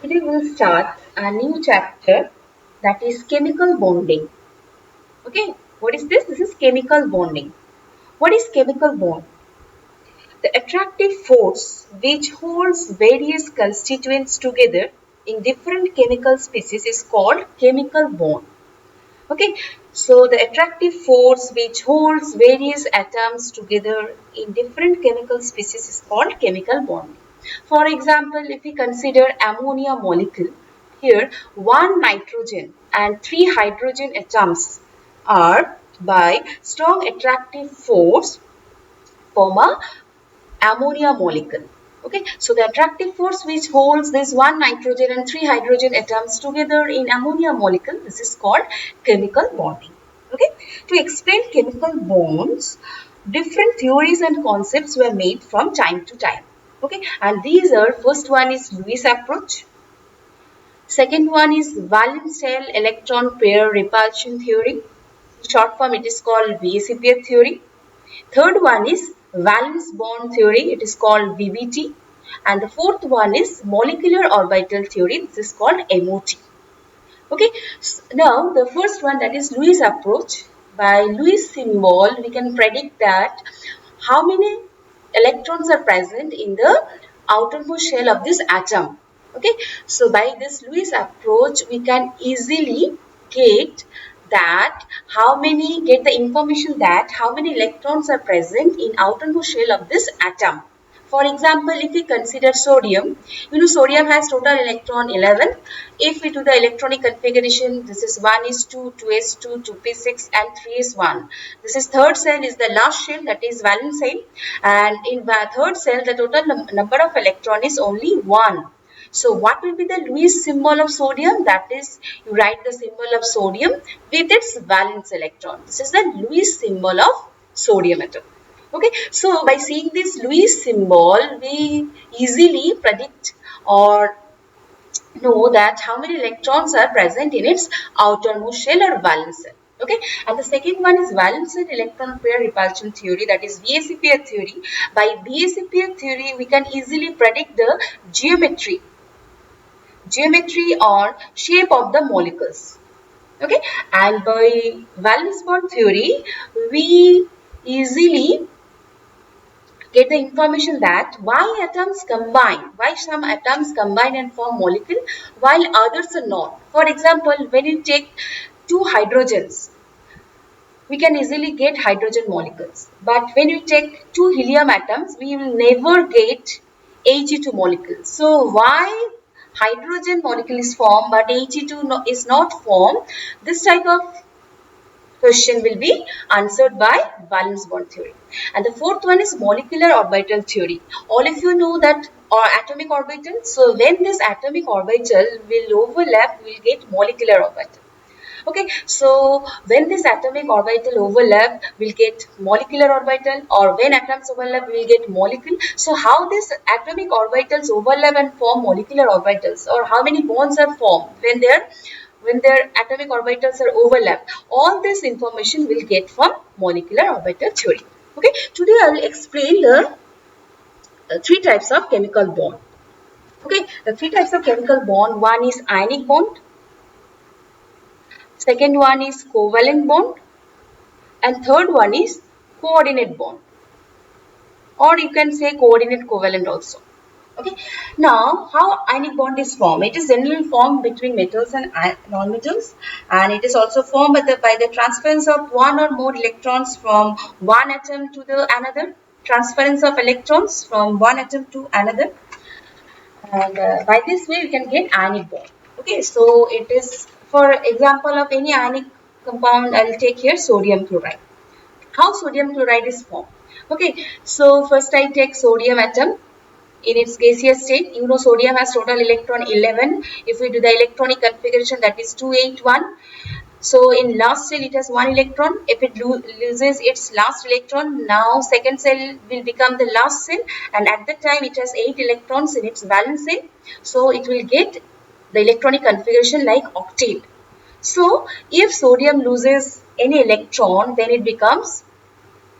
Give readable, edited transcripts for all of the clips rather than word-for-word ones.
Today we'll start a new chapter, that is chemical bonding. Okay, what is this? This is chemical bonding. What is chemical bond? The attractive force which holds various constituents together in different chemical species is called chemical bond. Okay, so the attractive force which holds various atoms together in different chemical species is called chemical bonding. For example, if we consider ammonia molecule, here one nitrogen and three hydrogen atoms are by strong attractive force form a ammonia molecule. Okay, so the attractive force which holds this one nitrogen and three hydrogen atoms together in ammonia molecule, this is called chemical bonding. Okay, to explain chemical bonds, different theories and concepts were made from time to time. Okay, and these are, first one is Lewis approach, second one is valence shell electron pair repulsion theory, short form it is called VSEPR theory. Third one is valence bond theory, it is called VBT. And the fourth one is molecular orbital theory, this is called MOT. Okay, so now the first one, that is Lewis approach. By Lewis symbol, we can predict that how many electrons are present in the outermost shell of this atom. Okay, so by this Lewis approach, we can easily get get the information that how many electrons are present in outermost shell of this atom. For example, if we consider sodium, sodium has total electron 11. If we do the electronic configuration, this is 1 is 2, 2s2, 2p6 and 3s1. This is third cell is the last shell, that is valence shell, and in the third cell the total number of electron is only 1. So what will be the Lewis symbol of sodium? That is, you write the symbol of sodium with its valence electron. This is the Lewis symbol of sodium atom. Okay, so by seeing this Lewis symbol, we easily predict or know that how many electrons are present in its outermost shell or valence shell. Okay, and the second one is valence electron pair repulsion theory, that is VSEPR theory. By VSEPR theory, we can easily predict the geometry or shape of the molecules. Okay, and by valence bond theory, we easily get the information that why some atoms combine and form molecule while others are not. For example, when you take two hydrogens, we can easily get hydrogen molecules. But when you take two helium atoms, we will never get He2 molecules. So why hydrogen molecule is formed but He2 is not formed? This type of question will be answered by valence bond theory. And the fourth one is molecular orbital theory. All of you know that atomic orbital. So when this atomic orbital will overlap, we will get molecular orbital. Okay, so when this atomic orbital overlap, we'll get molecular orbital, or when atoms overlap, we'll get molecule. So how these atomic orbitals overlap and form molecular orbitals, or how many bonds are formed when their atomic orbitals are overlapped, all this information we'll get from molecular orbital theory. Okay, today I will explain the three types of chemical bond. Okay, the three types of chemical bond, one is ionic bond, second one is covalent bond, and third one is coordinate bond, or you can say coordinate covalent also. Okay, now how ionic bond is formed? It is generally formed between metals and non-metals, and it is also formed by the transference of one or more electrons from one atom to the another. Transference of electrons from one atom to another, and by this way we can get ionic bond. Okay, so it is, for example of any ionic compound, I will take here sodium chloride. How sodium chloride is formed? Okay, so first I take sodium atom in its gaseous state. You know, sodium has total electron 11. If we do the electronic configuration, that is 281. So in last cell it has 1 electron. If it loses its last electron, now second cell will become the last cell, and at that time it has 8 electrons in its valence cell. So it will get the electronic configuration like octet. So if sodium loses any electron, then it becomes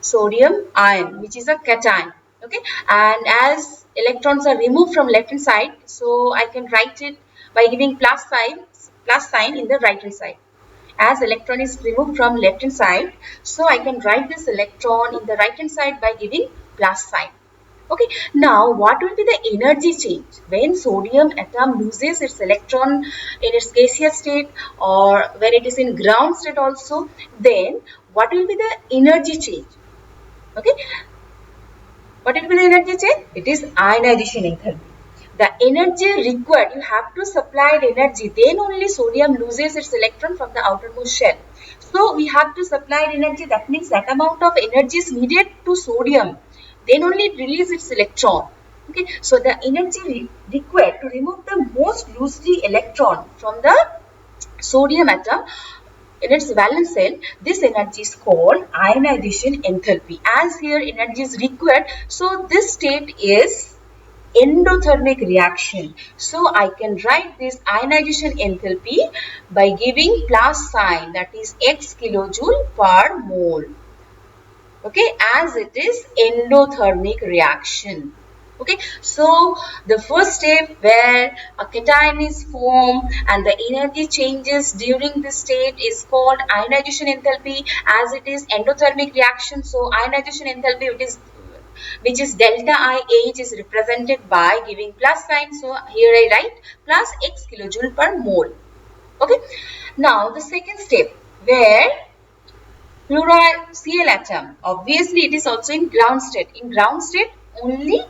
sodium ion, which is a cation. Okay, and as electrons are removed from left hand side, so I can write it by giving plus sign in the right hand side. As electron is removed from left hand side, so I can write this electron in the right hand side by giving plus sign. Okay, now what will be the energy change when sodium atom loses its electron in its gaseous state or when it is in ground state also? Then what will be the energy change? Okay, what will be the energy change? It is ionization enthalpy. The energy required, you have to supply the energy, then only sodium loses its electron from the outermost shell. So we have to supply energy, that means that amount of energy is needed to sodium, then only it releases its electron. Okay, so the energy required to remove the most loosely electron from the sodium atom in its valence shell, this energy is called ionization enthalpy. As here energy is required, so this state is endothermic reaction. So I can write this ionization enthalpy by giving plus sign, that is x kilojoule per mole. Okay, as it is endothermic reaction. Okay, so the first step where a cation is formed and the energy changes during this state is called ionization enthalpy, as it is endothermic reaction. So ionization enthalpy, which is delta IH, is represented by giving plus sign. So here I write plus x kilojoule per mole. Okay, now the second step where fluoride Cl atom, obviously it is also in ground state. In ground state only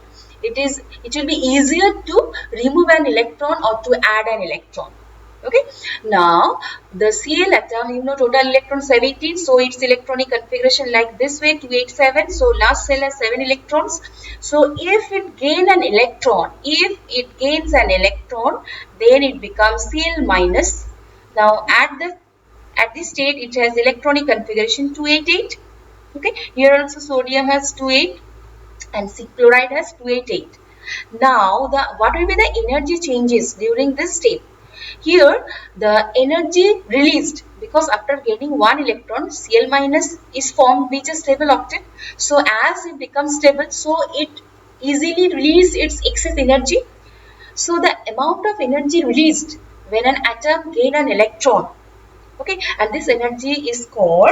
it will be easier to remove an electron or to add an electron. Okay, now the Cl atom, you know, total electrons 17, so its electronic configuration like this way, 287. So last cell has 7 electrons. So if it gains an electron, then it becomes Cl minus. Now at this state it has electronic configuration 288. Okay, here also sodium has 28 and chloride has 288. Now what will be the energy changes during this step? Here the energy released, because after gaining one electron, Cl minus is formed, which is stable octet. So as it becomes stable, so it easily releases its excess energy. So the amount of energy released when an atom gain an electron, okay, and this energy is called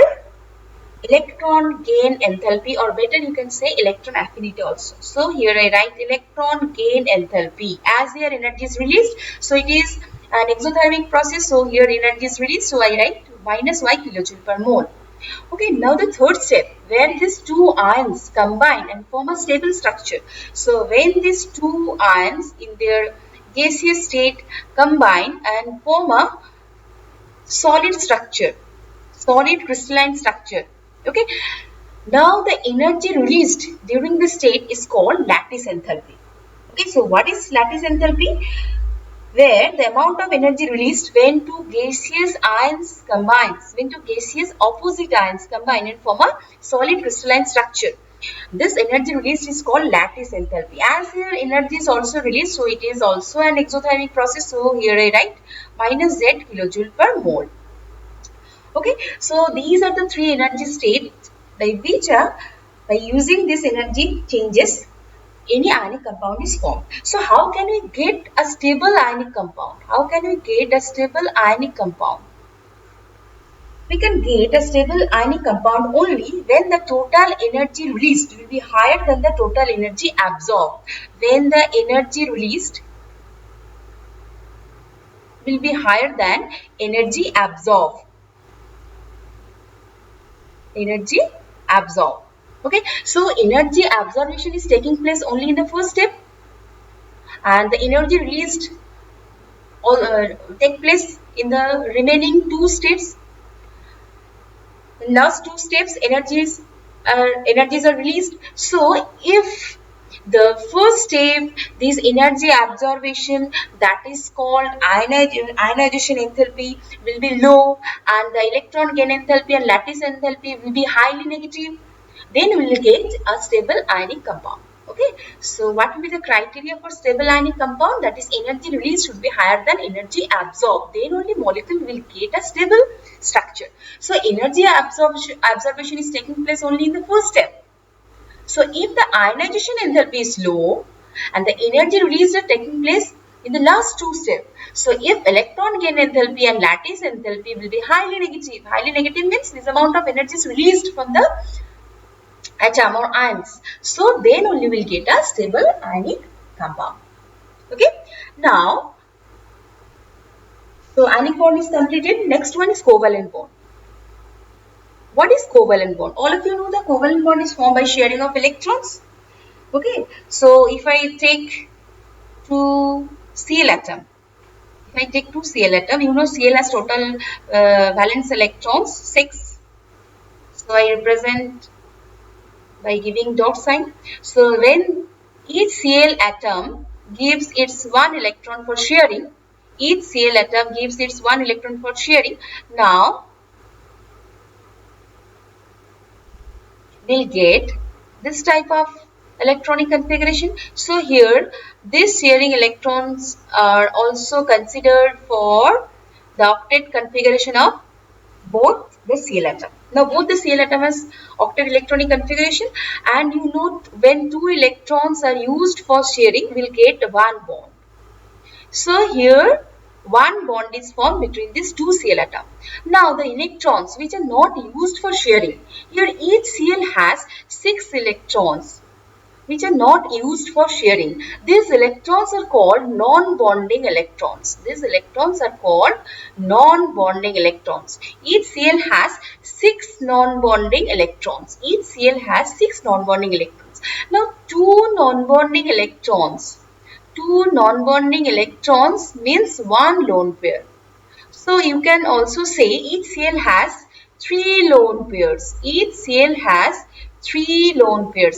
electron gain enthalpy, or better you can say electron affinity also. So here I write electron gain enthalpy. As here energy is released, so it is an exothermic process, so here energy is released, so I write minus y kilojoule per mole. Okay, now the third step where these two ions combine and form a stable structure. So when these two ions in their gaseous state combine and form a solid structure, solid crystalline structure. Okay, now the energy released during this state is called lattice enthalpy. Okay, so what is lattice enthalpy? Where the amount of energy released when two gaseous ions combine, when two gaseous opposite ions combine and form a solid crystalline structure. This energy released is called lattice enthalpy. As here energy is also released, so it is also an exothermic process. So here I write minus Z kilojoule per mole. Okay, so these are the three energy states by which by using this energy changes any ionic compound is formed. So how can we get a stable ionic compound? How can we get a stable ionic compound? We can get a stable ionic compound only when the total energy released will be higher than the total energy absorbed. When the energy released will be higher than energy absorbed. Energy absorbed. Okay, so energy absorption is taking place only in the first step, and the energy released take place in the remaining two steps. In last two steps, energies are released. So if the first step, this energy absorption, that is called ionization enthalpy, will be low, and the electron gain enthalpy and lattice enthalpy will be highly negative, then we will get a stable ionic compound. Okay, so what will be the criteria for stable ionic compound? That is, energy released should be higher than energy absorbed. Then only molecule will get a stable structure. So energy absorption is taking place only in the first step. So if the ionization enthalpy is low and the energy released are taking place in the last two steps. So if electron gain enthalpy and lattice enthalpy will be highly negative means this amount of energy is released from the atom or ions. So then only we will get a stable ionic compound. Okay. Now, so ionic bond is completed. Next one is covalent bond. What is covalent bond? All of you know the covalent bond is formed by sharing of electrons. Okay. So if I take two Cl atom, you know Cl has total valence electrons 6. So I represent by giving dot sign. So when each Cl atom gives its one electron for sharing, now we'll get this type of electronic configuration. So here these sharing electrons are also considered for the octet configuration of both the Cl atom. Now both the Cl atom has octet electronic configuration, and you know when two electrons are used for sharing we'll get one bond. So here one bond is formed between these two Cl atoms. Now the electrons which are not used for sharing, here each Cl has 6 electrons which are not used for sharing. These electrons are called non-bonding electrons. Each Cl has 6 non-bonding electrons. Now two non-bonding electrons means one lone pair. So you can also say each Cl has 3 lone pairs.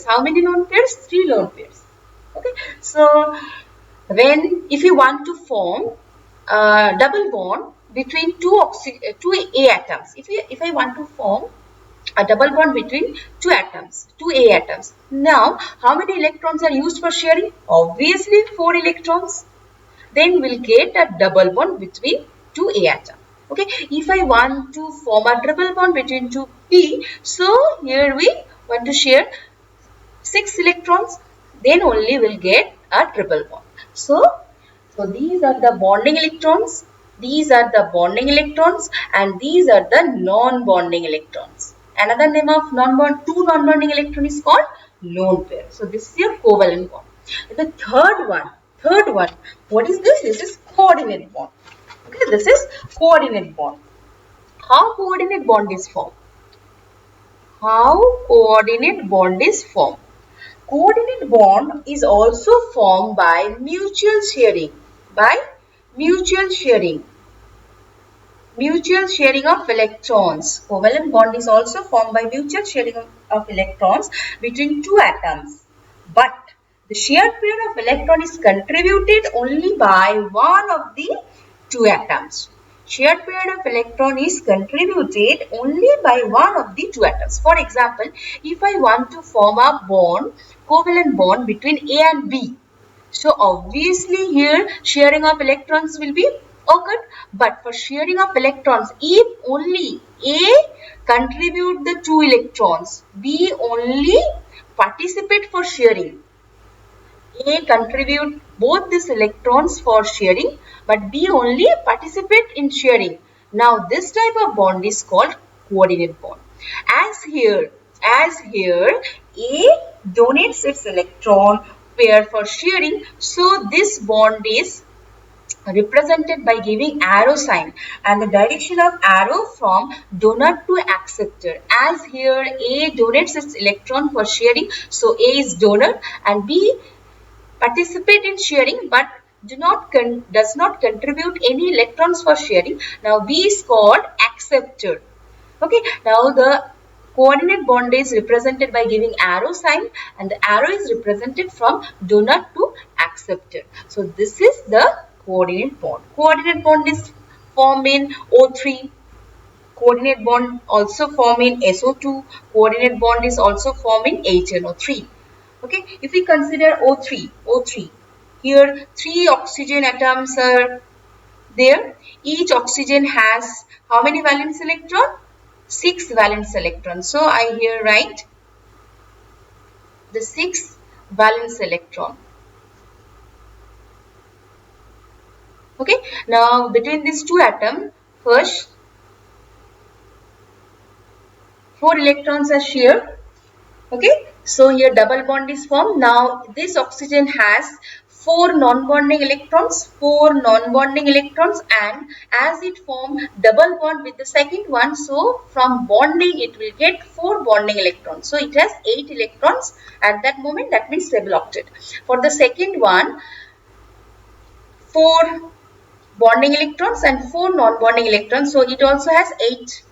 How many lone pairs? 3 lone pairs. Okay. So if you want to form a double bond between two A atoms, if I want to form a double bond between two A atoms. Now, how many electrons are used for sharing? Obviously 4 electrons. Then we'll get a double bond between two A atoms. Okay, if I want to form a triple bond between two P, so here we want to share 6 electrons, then only we'll get a triple bond. So these are the bonding electrons, and these are the non-bonding electrons. Another name of two non-bonding electron is called lone pair. So this is your covalent bond. The third one, what is this? This is coordinate bond. Okay, this is coordinate bond. How coordinate bond is formed? Coordinate bond is also formed by mutual sharing. Mutual sharing of electrons. Covalent bond is also formed by mutual sharing of electrons between two atoms. But the shared pair of electron is contributed only by one of the two atoms. Shared pair of electron is contributed only by one of the two atoms. For example, if I want to form a covalent bond between A and B, so obviously here sharing of electrons will be occurred, but for sharing of electrons, if only A contribute the 2 electrons, B only participate for sharing. A contribute both these electrons for sharing, but B only participate in sharing. Now this type of bond is called coordinate bond. As here A donates its electron pair for sharing, so this bond is represented by giving arrow sign, and the direction of arrow from donor to acceptor. As here A donates its electron for sharing, so A is donor and B participate in sharing but does not contribute any electrons for sharing. Now B is called acceptor. Okay, now the coordinate bond is represented by giving arrow sign, and the arrow is represented from donor to acceptor. So this is the coordinate bond. Coordinate bond is formed in O3. Coordinate bond also formed in SO2. Coordinate bond is also formed in HNO3. Okay, if we consider O3, here 3 oxygen atoms are there. Each oxygen has how many valence electron? 6 valence electrons. So I here write the 6 valence electron. Okay, now between these two atoms, first 4 electrons are shared. Okay, so here double bond is formed. Now this oxygen has 4 non-bonding electrons, and as it form double bond with the second one, so from bonding it will get 4 bonding electrons. So it has 8 electrons at that moment, that means stable octet. For the second one, 4 bonding electrons and 4 non-bonding electrons. So it also has 8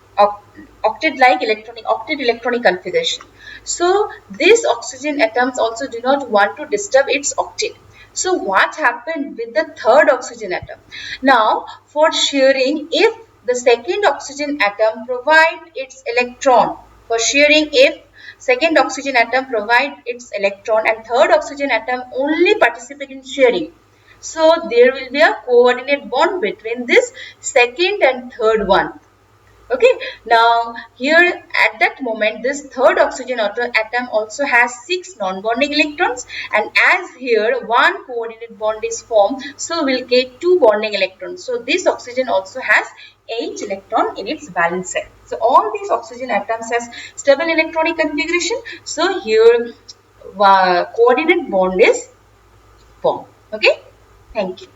octet-like octet electronic configuration. So these oxygen atoms also do not want to disturb its octet. So what happened with the third oxygen atom? Now for sharing, if the second oxygen atom provide its electron, for sharing if second oxygen atom provide its electron and third oxygen atom only participate in sharing, so there will be a coordinate bond between this second and third one. Okay, now here at that moment this third oxygen atom also has 6 non-bonding electrons, and as here one coordinate bond is formed, so we'll get 2 bonding electrons. So this oxygen also has 8 electron in its valence shell. So all these oxygen atoms has stable electronic configuration. So here coordinate bond is formed. Okay, thank you.